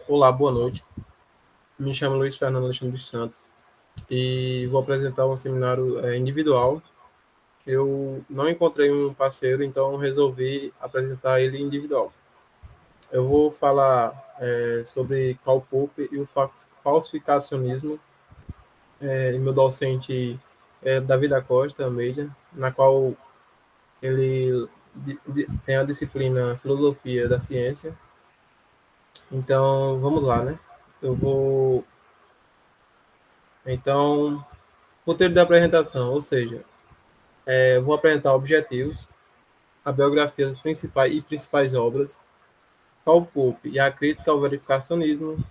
Olá, boa noite. Me chamo Luiz Fernando Alexandre dos Santos e vou apresentar um seminário individual. Eu não encontrei um parceiro, então resolvi apresentar ele individual. Eu vou falar sobre Karl Popper e o falsificacionismo, e meu docente é Davi da Costa Almeida, na qual ele tem a disciplina Filosofia da Ciência. Então, vamos lá, né? Eu vou. Então, roteiro da apresentação, ou seja, vou apresentar objetivos, a biografia das principais obras, Karl Popper e a crítica ao verificacionismo,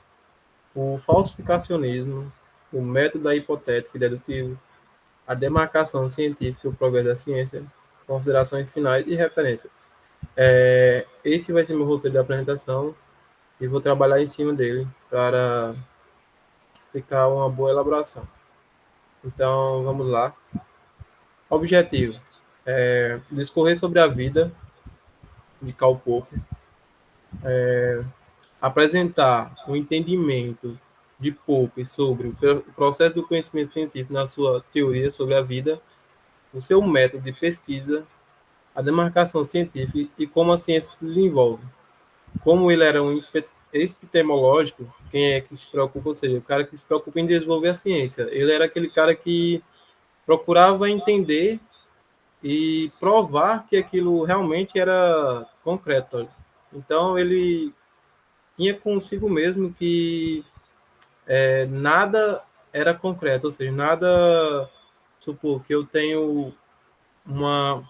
o falsificacionismo, o método da hipotética e dedutivo, a demarcação científica e o progresso da ciência, considerações finais e referência. Esse vai ser meu roteiro da apresentação e vou trabalhar em cima dele para ficar uma boa elaboração. Então, vamos lá. Objetivo: discorrer sobre a vida de Karl Popper, apresentar o entendimento de Popper sobre o processo do conhecimento científico na sua teoria sobre a vida, o seu método de pesquisa, a demarcação científica e como a ciência se desenvolve. Como ele era um epistemológico, quem é que se preocupa, ou seja, o cara que se preocupa em desenvolver a ciência. Ele era aquele cara que procurava entender e provar que aquilo realmente era concreto. Então, ele tinha consigo mesmo que nada era concreto, ou seja, nada, supor que eu tenho uma,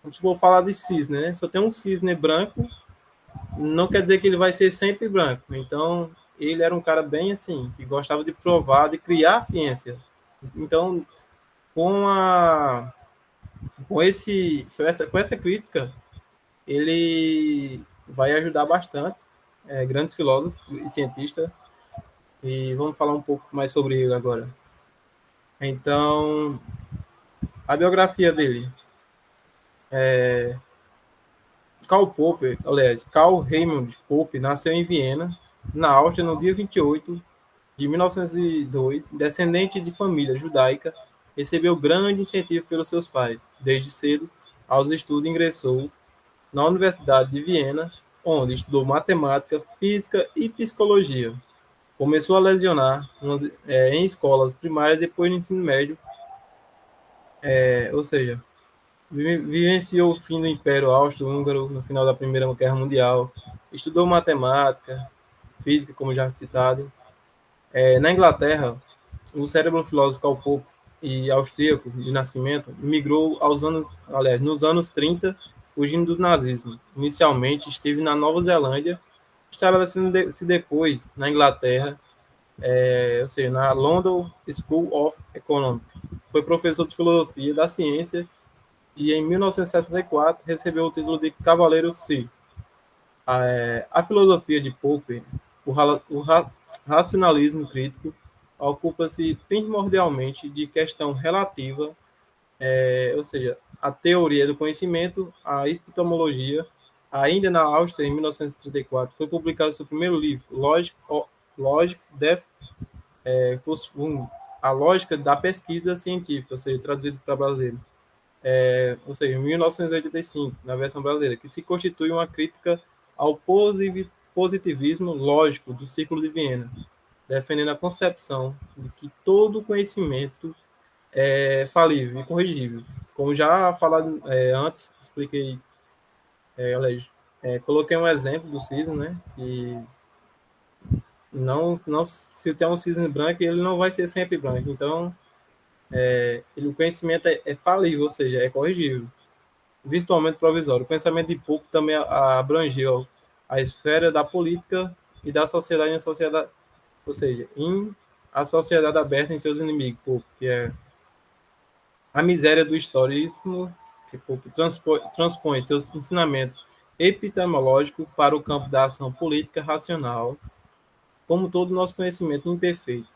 vamos supor, falar de cisne, né? Se eu tenho um cisne branco, não quer dizer que ele vai ser sempre branco. Então, ele era um cara bem assim, que gostava de provar, de criar ciência. Então, com a com essa crítica, ele vai ajudar bastante grandes filósofos e cientistas. E vamos falar um pouco mais sobre ele agora. Então, a biografia dele. Karl Popper, aliás, Karl Raimund Popper nasceu em Viena, na Áustria, no dia 28 de 1902, descendente de família judaica, recebeu grande incentivo pelos seus pais. Desde cedo, aos estudos, ingressou na Universidade de Viena, onde estudou matemática, física e psicologia. Começou a lecionar em escolas primárias depois do ensino médio, ou seja, vivenciou o fim do Império Austro-Húngaro no final da Primeira Guerra Mundial, estudou matemática, física, como já citado. Na Inglaterra, o cérebro filósofo Karl Popper e austríaco de nascimento migrou nos anos 30, fugindo do nazismo. Inicialmente esteve na Nova Zelândia, estabelecendo-se depois na Inglaterra, ou seja, na London School of Economics. Foi professor de filosofia da ciência e em 1964 recebeu o título de Cavaleiro Sir. A filosofia de Popper, o racionalismo crítico, ocupa-se primordialmente de questão relativa, ou seja, a teoria do conhecimento, a epistemologia. Ainda na Áustria, em 1934, foi publicado seu primeiro livro, Logic der Forschung, a lógica da pesquisa científica, ou seja, traduzido para brasileiro. Ou seja, em 1985, na versão brasileira, que se constitui uma crítica ao positivismo lógico do Círculo de Viena, defendendo a concepção de que todo conhecimento é falível e corrigível. Como já falado antes, expliquei, coloquei um exemplo do cisne, né? Que não, se tem um cisne branco, ele não vai ser sempre branco. Então, o conhecimento é falível, ou seja, é corrigível. Virtualmente provisório. O pensamento de Popper também abrangeu a esfera da política e da sociedade em sociedade, ou seja, em a sociedade aberta em seus inimigos, Popper, que é a miséria do historismo, que Popper transpõe seus ensinamentos epistemológicos para o campo da ação política racional, como todo nosso conhecimento imperfeito.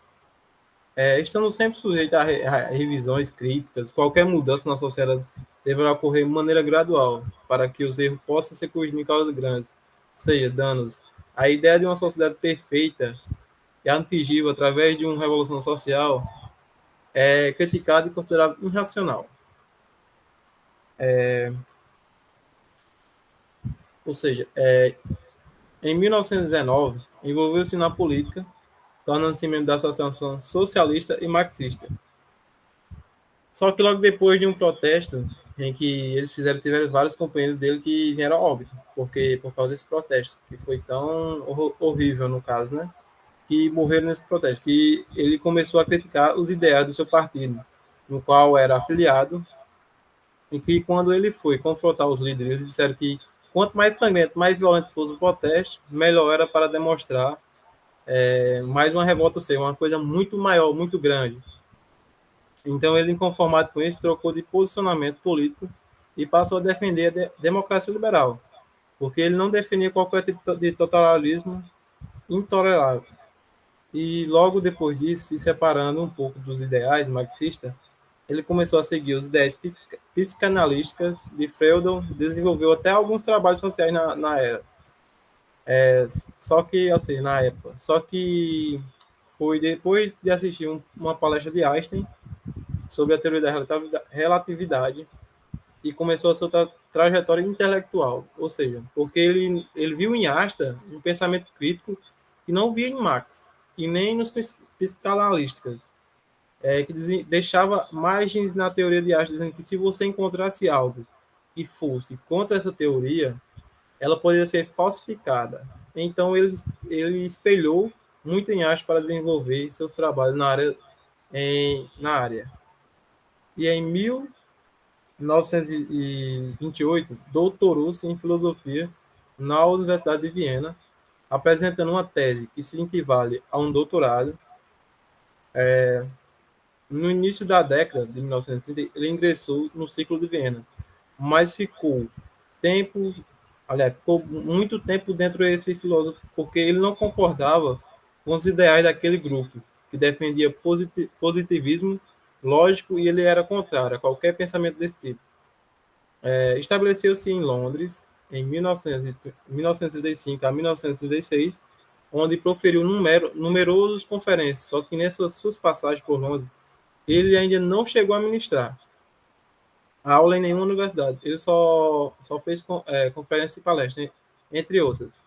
Estamos sempre sujeitos a revisões críticas. Qualquer mudança na sociedade deverá ocorrer de maneira gradual, para que os erros possam ser corrigidos em causas grandes, seja danos a ideia de uma sociedade perfeita e atingível através de uma revolução social é criticada e considerada irracional. Ou seja, em 1919, envolveu-se na política, tornando-se membro da Associação Socialista e Marxista. Só que logo depois de um protesto, em que eles tiveram vários companheiros dele que vieram a óbito, porque por causa desse protesto, que foi tão horrível no caso, né? Que morreram nesse protesto, que ele começou a criticar os ideais do seu partido, no qual era afiliado, e que quando ele foi confrontar os líderes, eles disseram que quanto mais sangrento, mais violento fosse o protesto, melhor era para demonstrar mais uma revolta, ou seja, uma coisa muito maior, muito grande. Então ele, inconformado com isso, trocou de posicionamento político e passou a defender a democracia liberal, porque ele não defendia qualquer tipo de totalitarismo intolerável. E logo depois disso, se separando um pouco dos ideais marxistas, ele começou a seguir os ideias psicanalísticas de Freud, desenvolveu até alguns trabalhos sociais na era. Só que, assim, na época. Só que foi depois de assistir uma palestra de Einstein sobre a teoria da relatividade e começou a sua trajetória intelectual. Ou seja, porque ele viu em Einstein um pensamento crítico que não via em Marx e nem nos psicanalistas. Que deixava margens na teoria de Einstein, dizendo que se você encontrasse algo que fosse contra essa teoria, ela poderia ser falsificada. Então, ele espelhou muito em Einstein para desenvolver seus trabalhos na área. E em 1928, doutorou-se em filosofia na Universidade de Viena, apresentando uma tese que se equivale a um doutorado. No início da década de 1930, ele ingressou no ciclo de Viena, mas ficou muito tempo dentro desse filósofo, porque ele não concordava com os ideais daquele grupo, que defendia positivismo lógico, e ele era contrário a qualquer pensamento desse tipo. Estabeleceu-se em Londres, em 1935 a 1936, onde proferiu numerosas conferências, só que nessas suas passagens por Londres, ele ainda não chegou a ministrar aula em nenhuma universidade. Ele só fez conferência e palestra, entre outras.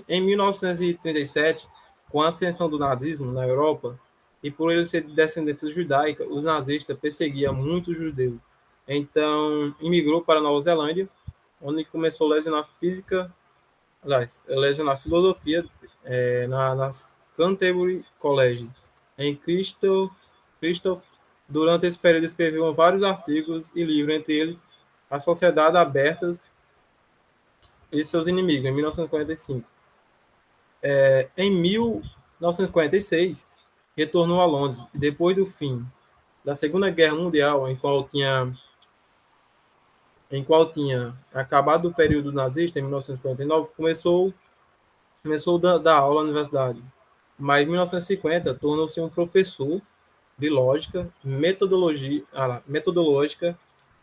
Em 1937, com a ascensão do nazismo na Europa, e por ele ser de descendência judaica, os nazistas perseguiam muitos judeus. Então, imigrou para a Nova Zelândia, onde começou a lecionar filosofia nas Canterbury College, em Christoph. Durante esse período, escreveu vários artigos e livros, entre eles A Sociedade Aberta e Seus Inimigos, em 1945. Em 1946, retornou a Londres, depois do fim da Segunda Guerra Mundial, em qual tinha acabado o período nazista, em 1949, começou a dar aula na universidade. Mas em 1950, tornou-se um professor de lógica metodológica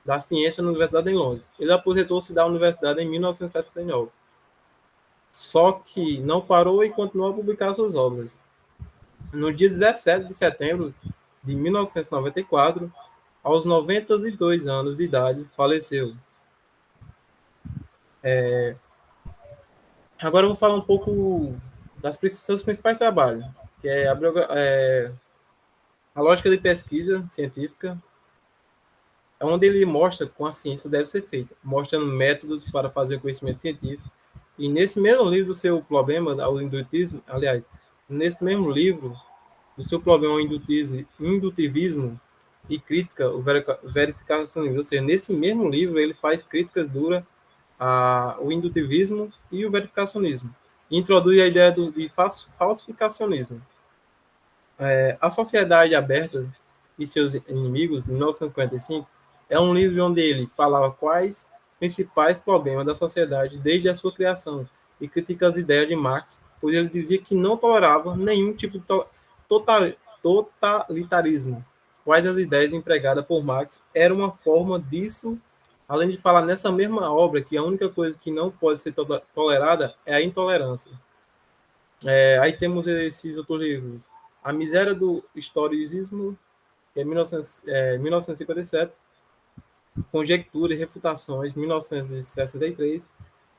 da ciência na Universidade de Londres. Ele aposentou-se da universidade em 1969. Só que não parou e continuou a publicar suas obras. No dia 17 de setembro de 1994, aos 92 anos de idade, faleceu. Agora eu vou falar um pouco seus principais trabalhos, que é a lógica de pesquisa científica, onde ele mostra como a ciência deve ser feita, mostrando métodos para fazer conhecimento científico. E nesse mesmo livro do seu problema ao indutivismo, aliás, nesse mesmo livro do seu problema ao indutivismo e crítica, o verificacionismo, ou seja, nesse mesmo livro ele faz críticas duras ao indutivismo e o verificacionismo. Introduz a ideia de falsificacionismo. A Sociedade Aberta e Seus Inimigos, em 1945, é um livro onde ele falava quais principais problemas da sociedade desde a sua criação e critica as ideias de Marx, pois ele dizia que não tolerava nenhum tipo de totalitarismo. quais as ideias empregadas por Marx era uma forma disso, além de falar nessa mesma obra que a única coisa que não pode ser tolerada é a intolerância. Aí temos esses outros livros. A Miséria do Historicismo, que é 1957, Conjectura e Refutações, 1963,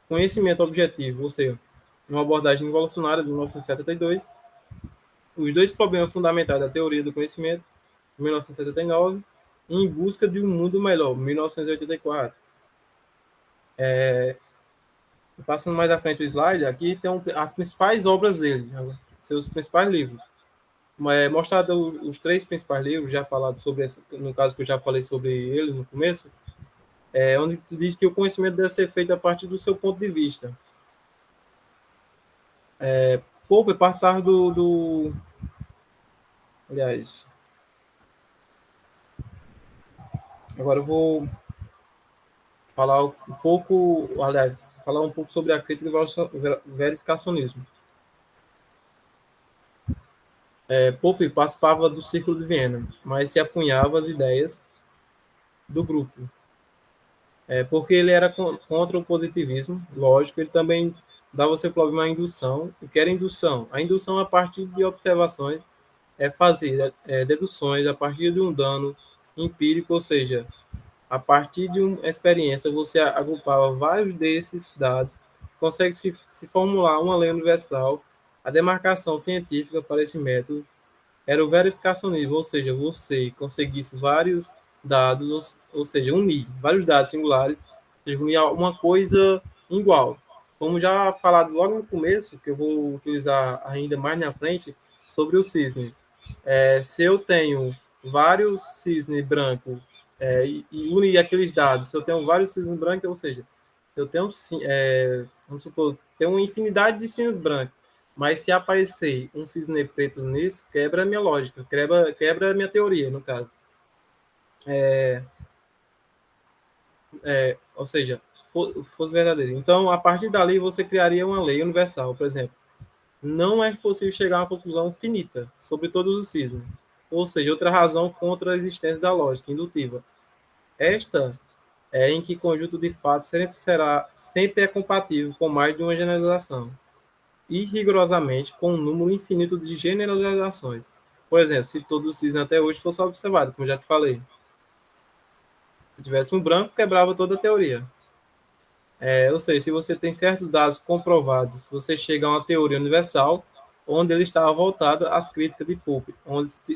Conhecimento Objetivo, ou seja, uma abordagem evolucionária, de 1972, Os Dois Problemas Fundamentais da Teoria do Conhecimento, 1979, Em Busca de um Mundo Melhor, 1984. Passando mais à frente o slide, aqui tem as principais obras dele, seus principais livros. Mostrado os 3 principais livros, já falado sobre esse, no caso que eu já falei sobre ele no começo, onde diz que o conhecimento deve ser feito a partir do seu ponto de vista. Popper passar aliás, agora eu vou falar um pouco, aliás, falar um pouco sobre a crítica e verificacionismo. Popper participava do Círculo de Viena, mas se apunhava as ideias do grupo. Porque ele era contra o positivismo, lógico, ele também dava seu problema à indução. O que era indução? A indução, a partir de observações, é fazer deduções a partir de um dano empírico, ou seja, a partir de uma experiência, você agrupava vários desses dados, consegue se formular uma lei universal. A demarcação científica para esse método era o verificacionismo, ou seja, você conseguisse vários dados, ou seja, unir vários dados singulares, unir uma coisa igual. Como já falado logo no começo, que eu vou utilizar ainda mais na frente, sobre o cisne. Se eu tenho vários cisnes brancos e unir aqueles dados, se eu tenho vários cisnes brancos, ou seja, eu tenho, vamos supor, tem uma infinidade de cisnes brancos, mas se aparecer um cisne preto nisso, quebra a minha lógica, quebra a minha teoria, no caso. Ou seja, fosse verdadeiro. Então, a partir dali, você criaria uma lei universal, por exemplo. Não é possível chegar a uma conclusão finita sobre todos os cisnes. Ou seja, outra razão contra a existência da lógica indutiva. Esta é em que conjunto de fatos sempre é compatível com mais de uma generalização e rigorosamente com um número infinito de generalizações. Por exemplo, se todo o cisne até hoje fosse observado, como já te falei, se tivesse um branco, quebrava toda a teoria. Ou seja, se você tem certos dados comprovados, você chega a uma teoria universal, onde ele estava voltado às críticas de Popper,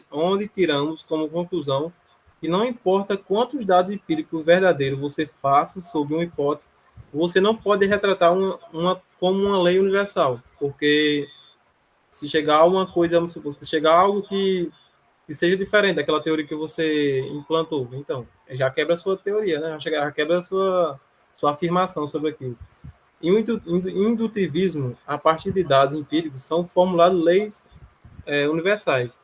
onde tiramos como conclusão que não importa quantos dados empíricos verdadeiros você faça sobre uma hipótese, você não pode retratar como uma lei universal, porque se chegar a uma coisa, vamos supor, se chegar a algo que seja diferente daquela teoria que você implantou, então, já quebra a sua teoria, né? Já quebra a sua afirmação sobre aquilo. Em indutivismo, a partir de dados empíricos, são formuladas leis universais.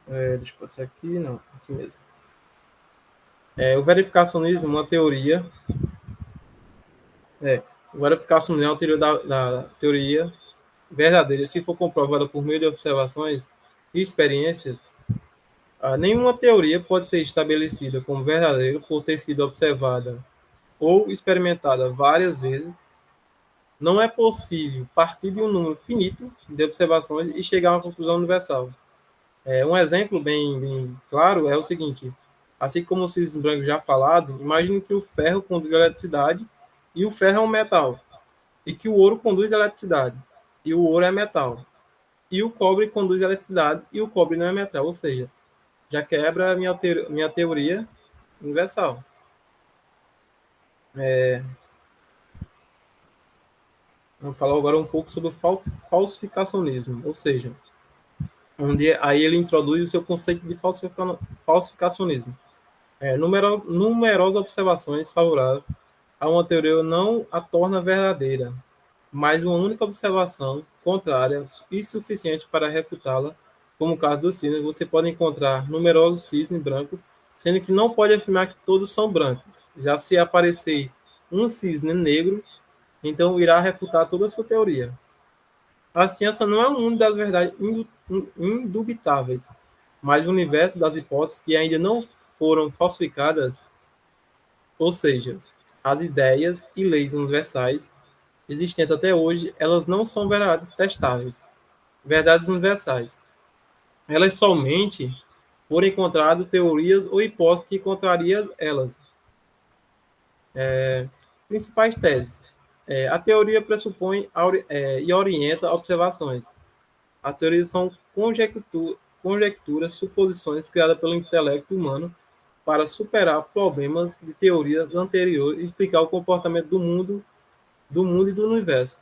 Deixa eu passar aqui, não, aqui mesmo. O verificacionismo, uma teoria. O verificacionismo é uma teoria da teoria verdadeira, se for comprovada por meio de observações e experiências. Nenhuma teoria pode ser estabelecida como verdadeira por ter sido observada ou experimentada várias vezes. Não é possível partir de um número finito de observações e chegar a uma conclusão universal. Um exemplo bem claro é o seguinte: assim como o cisne branco já falado, imagine que o ferro conduz a eletricidade e o ferro é um metal, e que o ouro conduz a eletricidade e o ouro é metal, e o cobre conduz a eletricidade e o cobre não é metal, ou seja, já quebra a minha teoria universal. Vou falar agora um pouco sobre o falsificacionismo, ou seja, onde aí ele introduz o seu conceito de falsificacionismo. Numerosas observações favoráveis a uma teoria não a torna verdadeira, mas uma única observação contrária e suficiente para refutá-la, como o caso dos cisnes. Você pode encontrar numerosos cisnes brancos, sendo que não pode afirmar que todos são brancos. Já se aparecer um cisne negro, então irá refutar toda a sua teoria. A ciência não é um mundo das verdades indubitáveis, mas o universo das hipóteses que ainda não foram falsificadas, ou seja, as ideias e leis universais existentes até hoje, elas não são verdades testáveis, verdades universais. Elas somente foram encontradas teorias ou hipóteses que contrariam elas. Principais teses. A teoria pressupõe e orienta observações. As teorias são conjecturas, suposições criadas pelo intelecto humano para superar problemas de teorias anteriores e explicar o comportamento do mundo e do universo.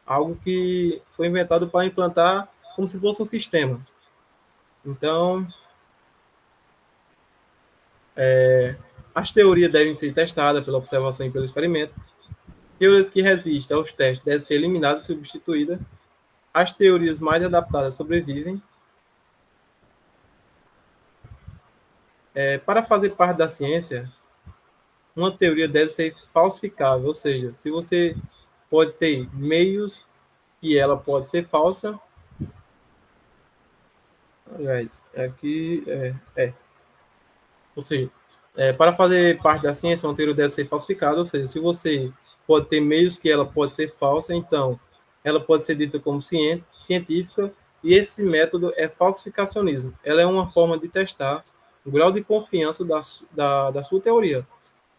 Algo que foi inventado para implantar como se fosse um sistema. Então, as teorias devem ser testadas pela observação e pelo experimento. Teorias que resistem aos testes devem ser eliminadas e substituídas. As teorias mais adaptadas sobrevivem. Para fazer parte da ciência, uma teoria deve ser falsificável, ou seja, se você pode ter meios que ela pode ser falsa, aliás, aqui ou seja, para fazer parte da ciência, uma teoria deve ser falsificada, ou seja, se você pode ter meios que ela pode ser falsa, então ela pode ser dita como científica, e esse método é falsificacionismo. Ela é uma forma de testar o grau de confiança da sua teoria.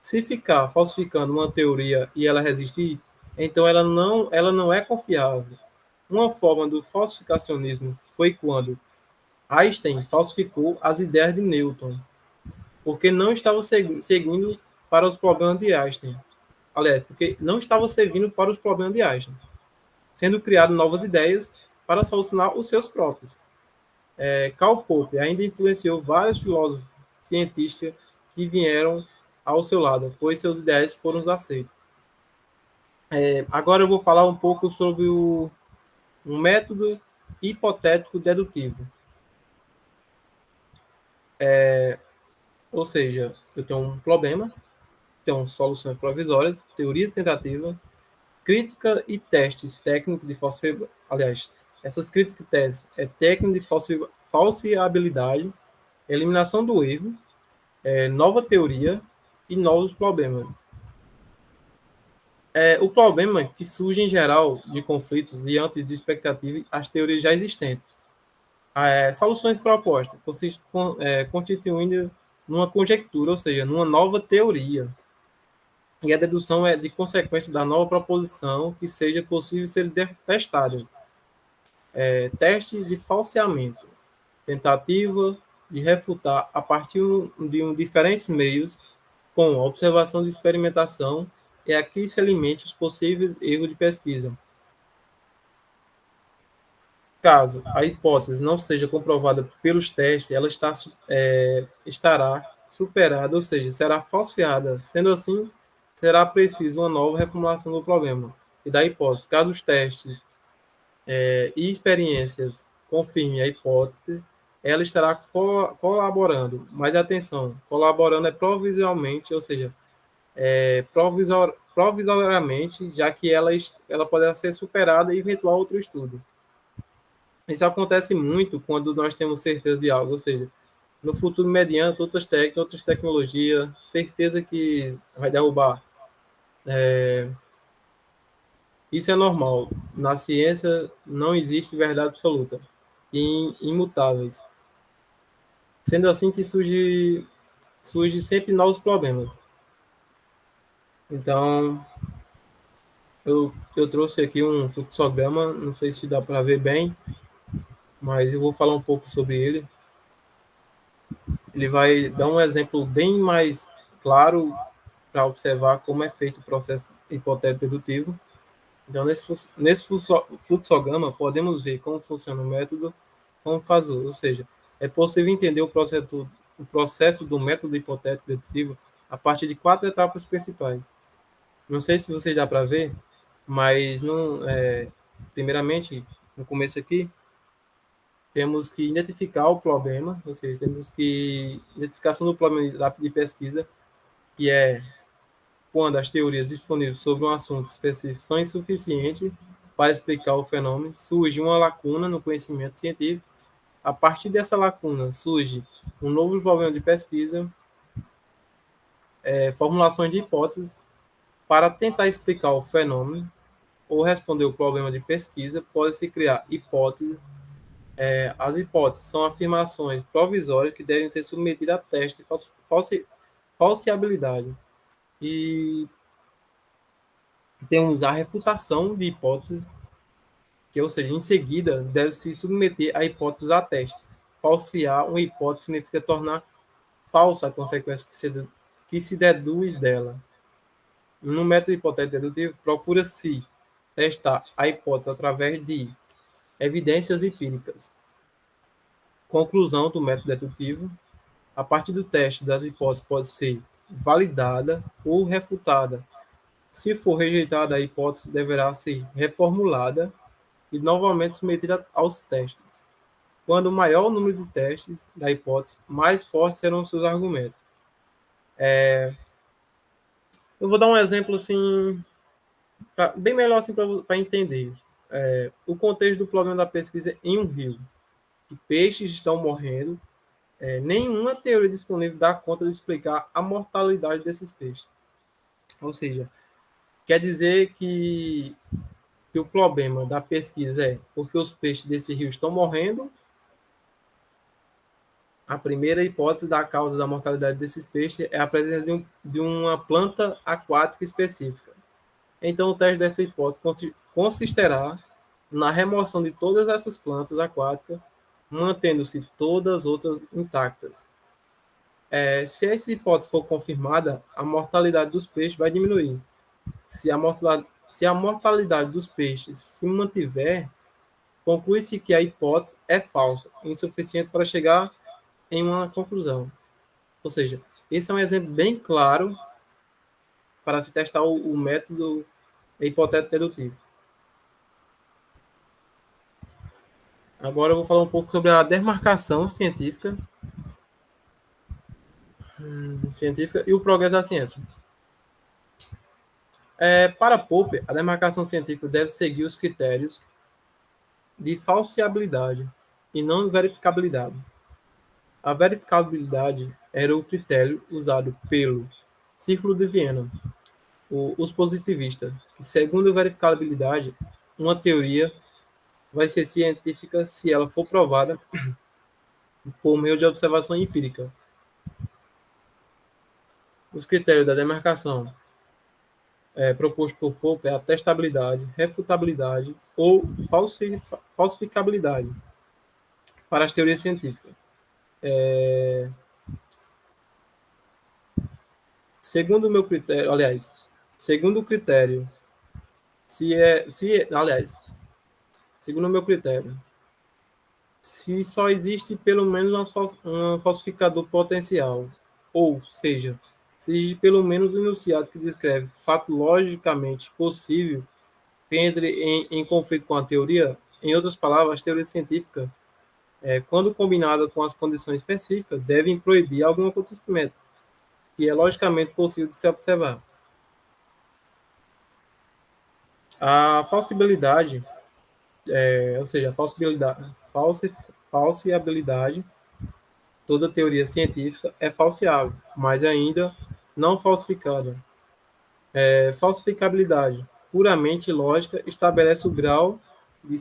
Se ficar falsificando uma teoria e ela resistir, então ela não é confiável. Uma forma do falsificacionismo foi quando Einstein falsificou as ideias de Newton, porque não estava seguindo para os problemas de Einstein. Aliás, porque não estava servindo para os problemas de Einstein, sendo criadas novas ideias para solucionar os seus próprios. Karl Popper ainda influenciou vários filósofos, cientistas que vieram ao seu lado, pois seus ideais foram aceitos. Agora eu vou falar um pouco sobre um método hipotético dedutivo. Ou seja, eu tenho um problema, tenho soluções provisórias, teorias tentativas, crítica e testes técnicos de falsificação. Aliás, essas críticas e testes é técnico de falsificabilidade, eliminação do erro, nova teoria e novos problemas. O problema que surge em geral de conflitos diante de expectativas as teorias já existentes. Soluções propostas, constituindo numa conjectura, ou seja, numa nova teoria. E a dedução é de consequência da nova proposição que seja possível ser testada. Teste de falseamento, tentativa de refutar a partir de diferentes meios, com observação de experimentação, e aqui se alimente os possíveis erros de pesquisa. Caso a hipótese não seja comprovada pelos testes, ela estará superada, ou seja, será falsificada. Sendo assim, será preciso uma nova reformulação do problema e da hipótese. Caso os testes e experiências confirmem a hipótese, ela estará colaborando. Mas atenção, colaborando é provisoriamente, ou seja, provisoriamente, já que ela poderá ser superada e eventual outro estudo. Isso acontece muito quando nós temos certeza de algo, ou seja, no futuro mediante outras técnicas, outras tecnologias, certeza que vai derrubar. Isso é normal. Na ciência não existe verdade absoluta e imutáveis. Sendo assim que surge sempre novos problemas. Então, eu trouxe aqui um fluxograma, não sei se dá para ver bem, mas eu vou falar um pouco sobre ele. Ele vai dar um exemplo bem mais claro para observar como é feito o processo hipotético dedutivo. Então, nesse fluxograma, podemos ver como funciona o método, como faz uso. Ou seja, é possível entender o processo do método hipotético dedutivo a partir de 4 etapas principais. Não sei se vocês dá para ver, mas primeiramente, no começo aqui, temos que identificar o problema, ou seja, temos que identificação do problema de pesquisa, que é quando as teorias disponíveis sobre um assunto específico são insuficientes para explicar o fenômeno, surge uma lacuna no conhecimento científico, A partir dessa lacuna surge um novo problema de pesquisa, formulações de hipóteses para tentar explicar o fenômeno ou responder o problema de pesquisa, pode-se criar hipóteses. As hipóteses são afirmações provisórias que devem ser submetidas a teste de falseabilidade. E temos a refutação de hipóteses, que, ou seja, em seguida, deve se submeter a hipóteses a testes. Falsear uma hipótese significa tornar falsa a consequência que se deduz dela. No método hipotético dedutivo, procura-se testar a hipótese através de evidências empíricas. Conclusão do método dedutivo: a partir do teste das hipóteses pode ser validada ou refutada. Se for rejeitada, a hipótese deverá ser reformulada e novamente submetida aos testes. Quando maior o número de testes da hipótese, mais fortes serão seus argumentos. Eu vou dar um exemplo assim, bem melhor assim, para entender. O contexto do problema da pesquisa em um rio. Que peixes estão morrendo. Nenhuma teoria disponível dá conta de explicar a mortalidade desses peixes. Ou seja, quer dizer que o problema da pesquisa é porque os peixes desse rio estão morrendo. A primeira hipótese da causa da mortalidade desses peixes é a presença de uma planta aquática específica. Então, o teste dessa hipótese consistirá na remoção de todas essas plantas aquáticas, mantendo-se todas as outras intactas. Se essa hipótese for confirmada, a mortalidade dos peixes vai diminuir. Se a mortalidade dos peixes se mantiver, conclui-se que a hipótese é falsa, insuficiente para chegar em uma conclusão. Ou seja, esse é um exemplo bem claro para se testar o método hipotético dedutivo. Agora eu vou falar um pouco sobre a demarcação científica e o progresso da ciência. Para Popper, a demarcação científica deve seguir os critérios de falseabilidade e não verificabilidade. A verificabilidade era o critério usado pelo Círculo de Viena, os positivistas, que, segundo a verificabilidade, uma teoria vai ser científica se ela for provada por meio de observação empírica. Os critérios da demarcação proposto por Popper é a testabilidade, refutabilidade ou falsificabilidade para as teorias científicas. Segundo o meu critério, aliás, segundo o critério, segundo o meu critério, se só existe pelo menos um falsificador potencial, ou seja, se existe pelo menos um enunciado que descreve fato logicamente possível que entre em conflito com a teoria, em outras palavras, a teoria científica, quando combinada com as condições específicas, devem proibir algum acontecimento que é logicamente possível de se observar. A falsibilidade, ou seja, falsiabilidade, toda teoria científica é falseável, mas ainda não falsificada. Falsificabilidade, puramente lógica, estabelece o grau de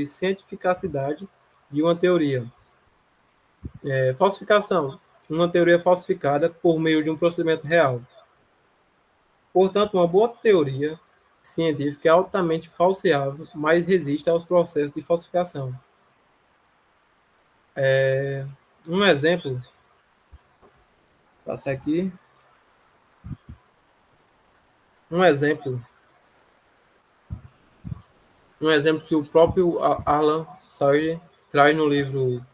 cientificidade de uma teoria. Falsificação, uma teoria falsificada por meio de um procedimento real. Portanto, uma boa teoria científica é altamente falseável, mas resiste aos processos de falsificação. Um exemplo, passar aqui. Um exemplo que o próprio Alan Sawyer traz no livro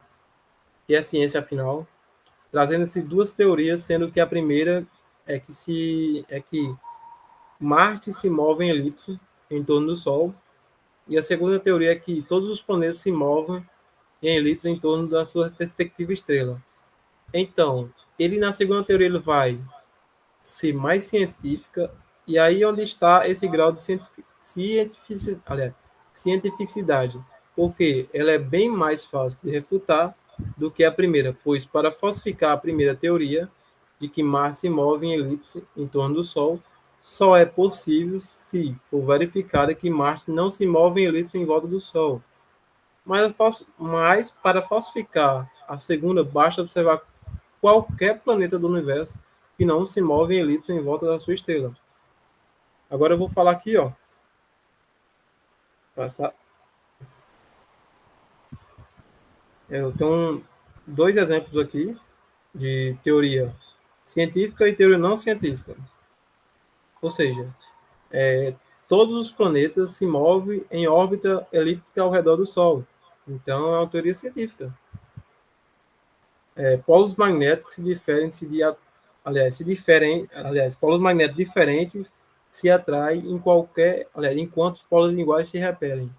Que é Ciência Afinal, trazendo-se duas teorias, sendo que a primeira é que Marte se move em elipse em torno do Sol, e a segunda teoria é que todos os planetas se movem em elipse em torno da sua respectiva estrela. Então, ele na segunda teoria ele vai ser mais científica, e aí onde está esse grau de cientificidade. porque ela é bem mais fácil de refutar do que a primeira, pois para falsificar a primeira teoria de que Marte se move em elipse em torno do Sol, só é possível se for verificado que Marte não se move em elipse em volta do Sol. Mas para falsificar a segunda, basta observar qualquer planeta do universo que não se move em elipse em volta da sua estrela. Agora eu vou falar aqui, ó. Passar. Eu tenho dois exemplos aqui de teoria científica e teoria não científica. Ou seja, todos os planetas se movem em órbita elíptica ao redor do Sol. Então, é uma teoria científica. Polos magnéticos se diferem polos magnéticos diferentes se atraem enquanto os polos iguais se repelem.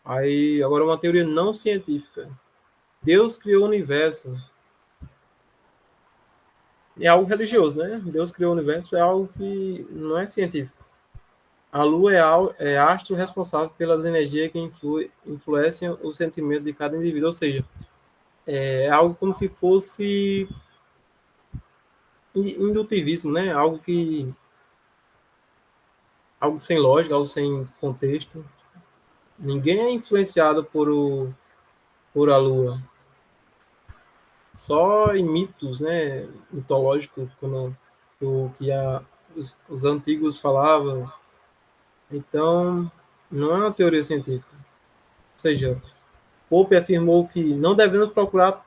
Aí, agora uma teoria não científica. Deus criou o universo. É algo religioso, né? Deus criou o universo, é algo que não é científico. A Lua é astro responsável pelas energias que influenciam o sentimento de cada indivíduo. Ou seja, é algo como se fosse indutivismo, né? Algo sem lógica, algo sem contexto. Ninguém é influenciado por a Lua. Só em mitos, né? Mitológicos, os antigos falavam. Então, não é uma teoria científica. Ou seja, Pope afirmou que não devemos procurar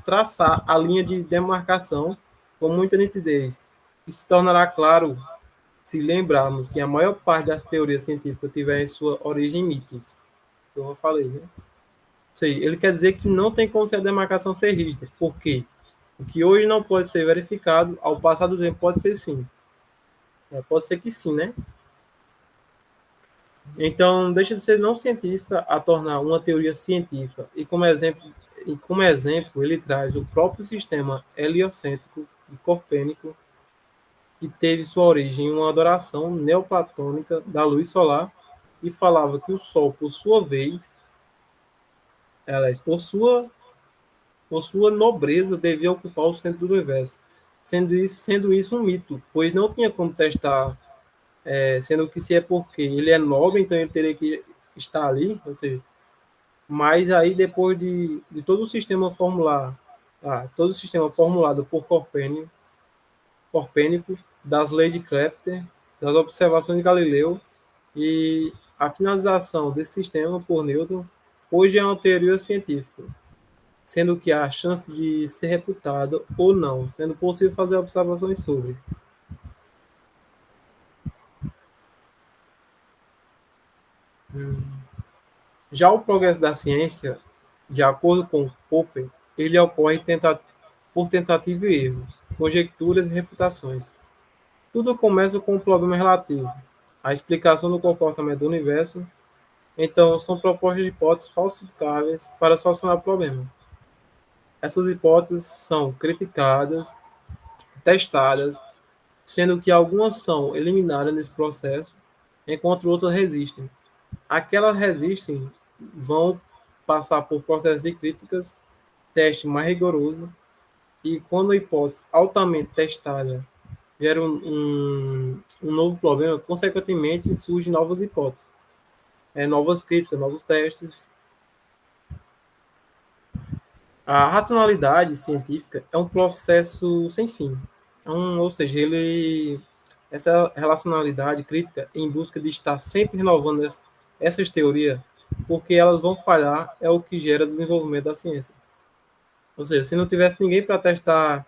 traçar a linha de demarcação com muita nitidez. Isso se tornará claro se lembrarmos que a maior parte das teorias científicas tiver em sua origem em mitos. Como eu falei, né? Ou seja, ele quer dizer que não tem como a demarcação ser rígida. Por quê? O que hoje não pode ser verificado, ao passar do tempo pode ser sim. Pode ser que sim, né? Então, deixa de ser não científica a tornar uma teoria científica. Como exemplo, ele traz o próprio sistema heliocêntrico de Copérnico, que teve sua origem em uma adoração neoplatônica da luz solar e falava que o Sol, por sua vez, por sua nobreza, devia ocupar o centro do universo, sendo isso um mito, pois não tinha como testar, sendo que se é porque ele é nobre, então ele teria que estar ali, ou seja, mas aí depois de todo o sistema todo o sistema formulado por Copérnico, das leis de Kepler, das observações de Galileu e a finalização desse sistema por Newton, hoje é uma teoria científica, sendo que há chance de ser reputado ou não, sendo possível fazer observações sobre. Já o progresso da ciência, de acordo com Popper, ele ocorre por tentativa e erro, conjecturas e refutações. Tudo começa com um problema relativo, a explicação do comportamento do universo. Então, são propostas de hipóteses falsificáveis para solucionar o problema. Essas hipóteses são criticadas, testadas, sendo que algumas são eliminadas nesse processo, enquanto outras resistem. Aquelas resistem vão passar por processo de críticas, teste mais rigoroso, e quando a hipótese altamente testada gera um novo problema, consequentemente surgem novas hipóteses, novas críticas, novos testes. A racionalidade científica é um processo sem fim. Ou seja, essa relacionalidade crítica em busca de estar sempre renovando essas teorias, porque elas vão falhar, é o que gera desenvolvimento da ciência. Ou seja, se não tivesse ninguém para testar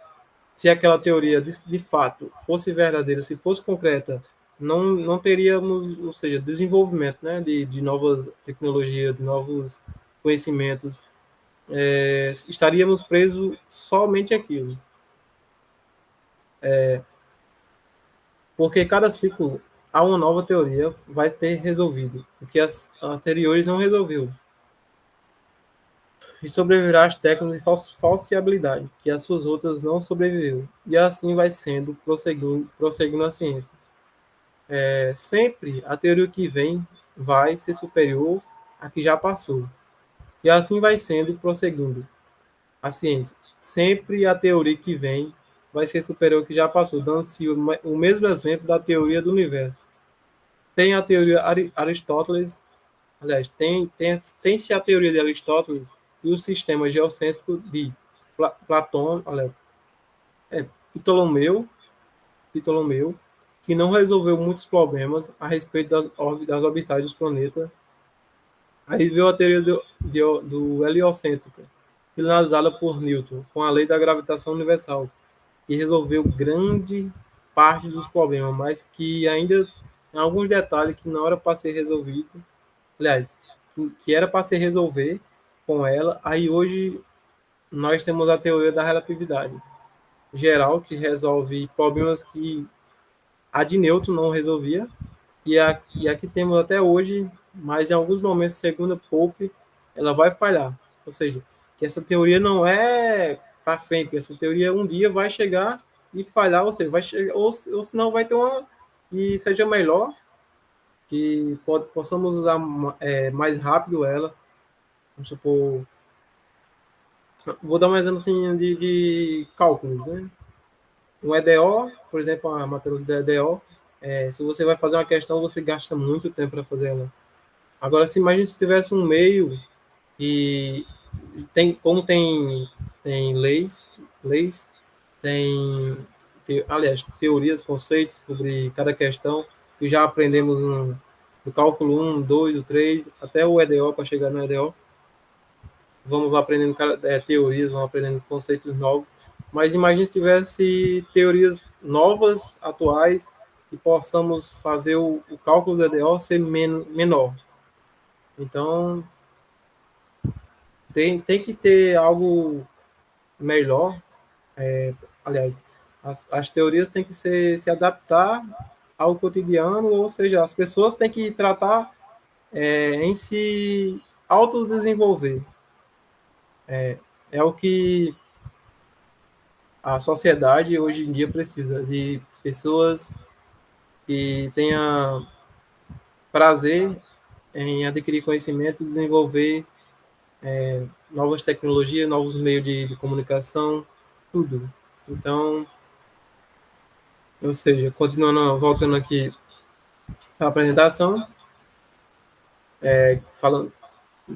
se aquela teoria de fato fosse verdadeira, se fosse concreta, não teríamos, ou seja, desenvolvimento, né, de novas tecnologias, de novos conhecimentos. Estaríamos presos somente àquilo. Porque cada ciclo há uma nova teoria vai ter resolvido, o que as anteriores não resolveu. E sobreviverá às técnicas de falseabilidade, que as suas outras não sobreviveu. E assim vai sendo, prosseguindo a ciência. Sempre a teoria que vem vai ser superior a que já passou. E assim vai sendo, prosseguindo a ciência. Sempre a teoria que vem vai ser superior ao que já passou, dando-se o mesmo exemplo da teoria do universo. Tem a teoria Aristóteles, aliás, tem-se a teoria de Aristóteles e o sistema geocêntrico de Platão, aliás, Ptolomeu, Ptolomeu, que não resolveu muitos problemas a respeito das orbitais dos planetas. Aí veio a teoria do heliocêntrica, finalizada por Newton, com a lei da gravitação universal, que resolveu grande parte dos problemas, mas que ainda tem alguns detalhes que não era para ser resolvido, aliás, que era para se resolver com ela. Aí hoje nós temos a teoria da relatividade geral, que resolve problemas que a de Newton não resolvia, e a que temos até hoje, mas em alguns momentos, segundo Pope, ela vai falhar. Ou seja, que essa teoria não é para frente, essa teoria um dia vai chegar e falhar, ou seja, vai chegar, ou senão vai ter uma que seja melhor, que possamos usar mais rápido ela. Vamos supor, vou dar um exemplo assim de cálculos, né? Um EDO, por exemplo, a matéria do EDO, se você vai fazer uma questão, você gasta muito tempo para fazer ela. Agora, se imagine se tivesse um meio e como tem leis, aliás, teorias, conceitos sobre cada questão, que já aprendemos do cálculo 1, 2, do 3, até o EDO, para chegar no EDO. Vamos aprendendo teorias, vamos aprendendo conceitos novos. Mas imagine se tivesse teorias novas, atuais, e possamos fazer o cálculo do EDO ser menor. Então, tem que ter algo melhor. Aliás, as teorias têm que se adaptar ao cotidiano, ou seja, as pessoas têm que tratar em se autodesenvolver. É o que a sociedade hoje em dia precisa, de pessoas que tenham prazer em adquirir conhecimento, desenvolver novas tecnologias, novos meios de comunicação, tudo. Então, ou seja, continuando, voltando aqui à apresentação, falando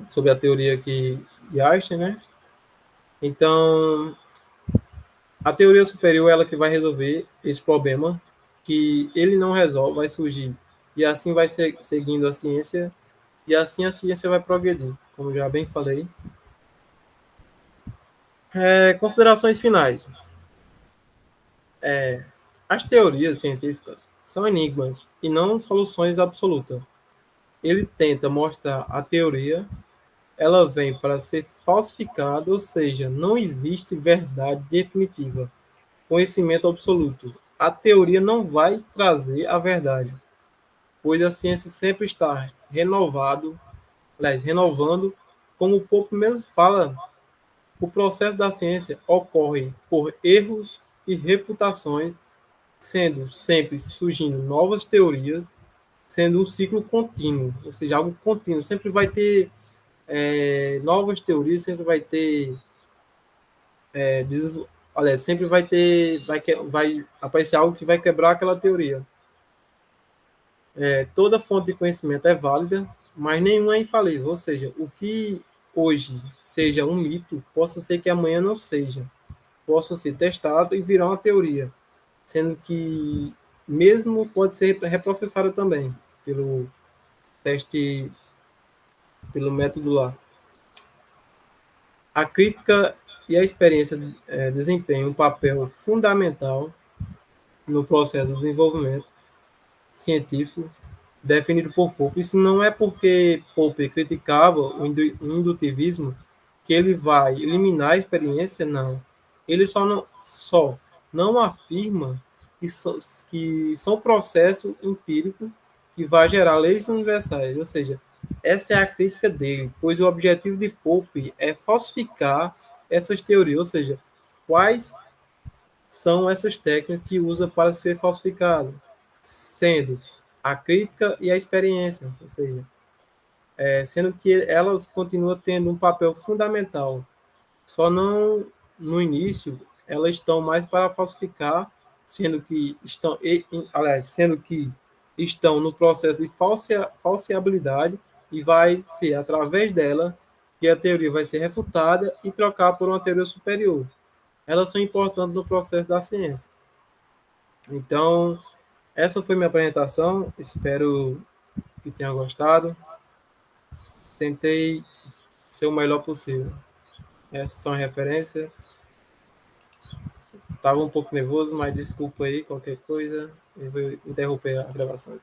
sobre a teoria de Einstein, né? Então, a teoria superior é ela que vai resolver esse problema, que ele não resolve, vai surgir. E assim vai seguindo a ciência, e assim a ciência vai progredir, como já bem falei. Considerações finais. As teorias científicas são enigmas e não soluções absolutas. Ele tenta mostrar a teoria, ela vem para ser falsificada, ou seja, não existe verdade definitiva, conhecimento absoluto. A teoria não vai trazer a verdade, pois a ciência sempre está renovando, como o Pope mesmo fala, o processo da ciência ocorre por erros e refutações, sendo sempre surgindo novas teorias, sendo um ciclo contínuo, ou seja, algo contínuo. Sempre vai ter novas teorias, sempre vai ter olha, sempre vai aparecer algo que vai quebrar aquela teoria. Toda fonte de conhecimento é válida, mas nenhuma é infalível. Ou seja, o que hoje seja um mito, possa ser que amanhã não seja. Possa ser testado e virar uma teoria, sendo que mesmo pode ser reprocessada também pelo teste, pelo método lá. A crítica e a experiência desempenham um papel fundamental no processo de desenvolvimento científico definido por Popper. Isso não é porque Popper criticava o indutivismo que ele vai eliminar a experiência, não. Ele só não afirma que são processos empíricos que vai gerar leis universais. Ou seja, essa é a crítica dele, pois o objetivo de Popper é falsificar essas teorias, ou seja, quais são essas técnicas que usa para ser falsificado, sendo a crítica e a experiência, ou seja, sendo que elas continuam tendo um papel fundamental. Só não no início, elas estão mais para falsificar, sendo que estão no processo de falseabilidade e vai ser através dela que a teoria vai ser refutada e trocar por uma teoria superior. Elas são importantes no processo da ciência. Então, essa foi minha apresentação. Espero que tenha gostado. Tentei ser o melhor possível. Essas são as referências. Estava um pouco nervoso, mas desculpa aí qualquer coisa. Eu vou interromper a gravação.